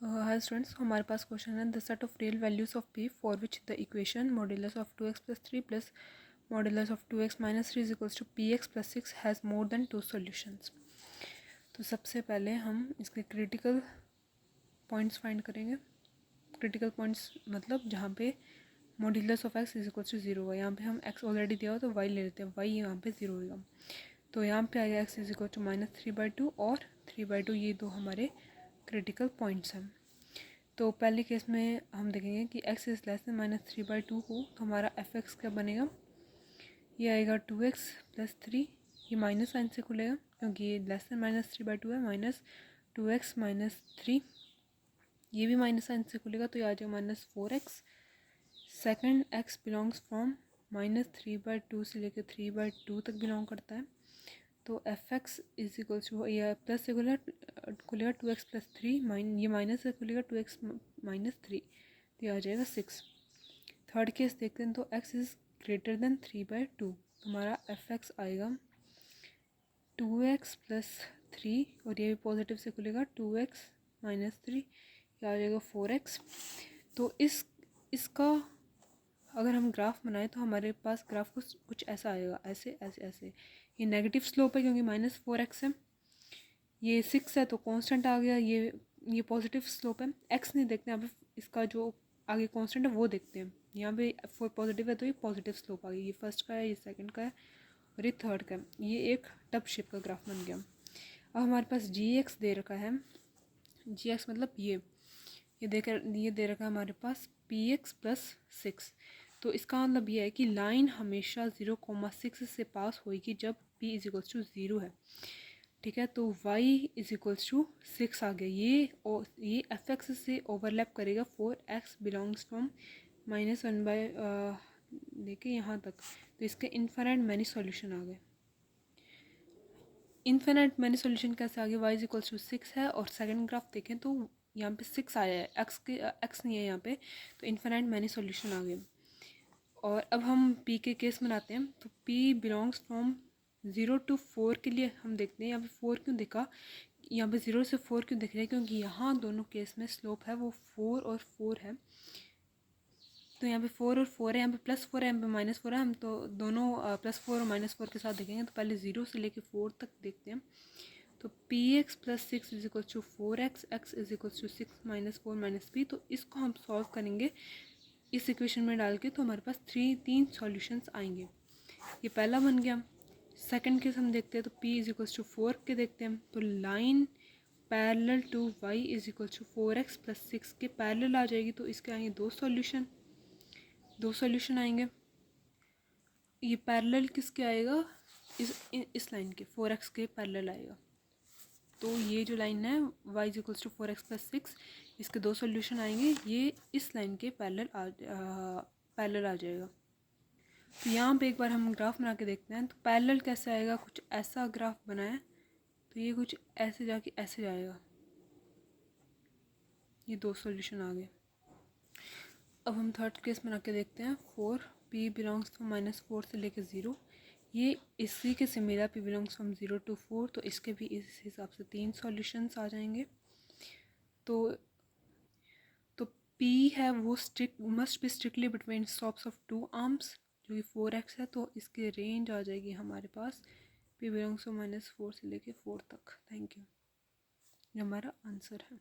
हाय students, हमारे पास question है the set of real values of P for which the equation modulus of 2x plus 3 plus modulus of 2x minus 3 is equals to P x plus 6 has more than 2 solutions. तो सबसे पहले हम इसके critical points find करेंगे। Critical points मतलब जहाँ पे modulus of x is equals to 0 होगा। यहाँ पे हम x ऑलरेडी दिया हो तो y ले लेते हैं, y यहाँ पे 0 होगा। तो यहाँ पे आएगा x इज इक्वल टू -3/2 और 3/2, ये दो हमारे क्रिटिकल पॉइंट्स हैं। तो पहले केस में हम देखेंगे कि x इज़ लेस देन -3/2 हो तो हमारा f(x) क्या बनेगा, ये आएगा 2x प्लस 3, ये माइनस साइन से खुलेगा क्योंकि ये लेस देन -3/2 है, -2x माइनस 3, ये भी माइनस साइन से खुलेगा तो ये आ जाएगा -4x। Second x belongs from -3/2 से लेकर 3/2 तक बिलोंग करता है। तो f(x) इज इक्वल्स टू, ये प्लस से खुलेगा 2x प्लस 3, ये माइनस से खुलेगा 2x माइनस 3, तो ये आ जाएगा 6। थर्ड केस देखते हैं तो x इज़ ग्रेटर देन 3/2, हमारा f(x) आएगा 2x प्लस 3 और ये भी पॉजिटिव से खुलेगा 2x माइनस 3, ये आ जाएगा 4x। तो इसका अगर हम ग्राफ बनाएं तो हमारे पास ग्राफ कुछ ऐसा आएगा, ऐसे ऐसे ऐसे। ये नेगेटिव स्लोप है क्योंकि -4x है, ये 6 है तो कांस्टेंट आ गया, ये पॉजिटिव स्लोप है। x नहीं देखते हैं, यहाँ पे इसका जो आगे कांस्टेंट है वो देखते हैं। यहाँ पे 4 पॉजिटिव है तो ये पॉजिटिव स्लोप आ गई, ये फर्स्ट का है, ये सेकंड का है और ये थर्ड का है। ये एक टब शेप का ग्राफ बन गया। अब हमारे पास gx दे रखा है, gx मतलब ये दे रखा है हमारे पास px प्लस 6। तो इसका मतलब ये है कि लाइन हमेशा 0,6 से पास होगी जब p इज इक्वल्स टू 0 है, ठीक है। तो y इज इक्वल्स टू 6 आ गया, ये f(x) से ओवरलैप करेगा 4x बिलोंग्स फ्रॉम -1/, देखिए यहाँ तक। तो इसके इन्फिनिट मैनी सॉल्यूशन आ गए। इन्फिनिट मैनी सॉल्यूशन कैसे आ गए, y इज इक्वल्स टू 6 है और सेकंड ग्राफ देखें तो यहाँ पे 6 आया है, x नहीं है यहाँ पे, तो इन्फिनिट मैनी सॉल्यूशन आ गए। और अब हम p के केस में आते हैं तो p बिलोंग्स फ्रॉम 0 to 4 के लिए हम देखते हैं यहाँ पे 4 क्यों दिखा, यहाँ पे 0 से 4 क्यों दिख रहा है, क्योंकि यहाँ दोनों केस में स्लोप है वो 4 और 4 है। तो यहाँ पे 4 और 4 है, यहाँ पे +4 है, यहाँ पे -4 है। हम तो दोनों +4 और -4 के साथ देखेंगे। तो पहले 0 से लेके 4 तक देखते हैं। तो px plus 6 is equal to 4x, x is equal to 6 -4 -p। तो इसको हम सॉल्व करेंगे इस इक्वेशन में डाल के, तो हमारे पास 3 सॉल्यूशंस आएंगे। ये पहला बन गया। सेकंड केस हम देखते हैं तो p इज इक्वल टू 4 के देखते हैं। तो line parallel to y is equal to 4x plus 6 के पैरेलल आ जाएगी, तो इसके आएंगे दो सॉल्यूशन आएंगे। ये पैरेलल किसके आएगा, इस लाइन के 4x के पैरेलल आएगा। तो ये जो लाइन है y is equals to 4x plus 6, इसके दो सॉल्यूशन आएंगे, ये इस लाइन के पैरेलल आ जाएगा। तो यहाँ पे एक बार हम ग्राफ बना के देखते हैं। तो पैरेलल कैसे आएगा, कुछ ऐसा ग्राफ बनाए तो ये कुछ ऐसे जाके ऐसे जाएगा, ये दो सॉल्यूशन आ गए। अब हम थर्ड केस बना के देखते हैं। 4 p बिलोंग्स फ्रॉम -4 से लेकर 0, ये इसी के similar p belongs from 0 to 4, तो इसके भी इस हिसाब से 3 सॉल्यूशंस आ जाएंगे। तो p है वो must be strictly between stops of 2 arms, जो कि 4x है, तो इसके रेंज आ जाएगी हमारे पास p बिलोंग्स फ्रॉम -4 से लेकर 4 तक। थैंक यू, ये हमारा आंसर है।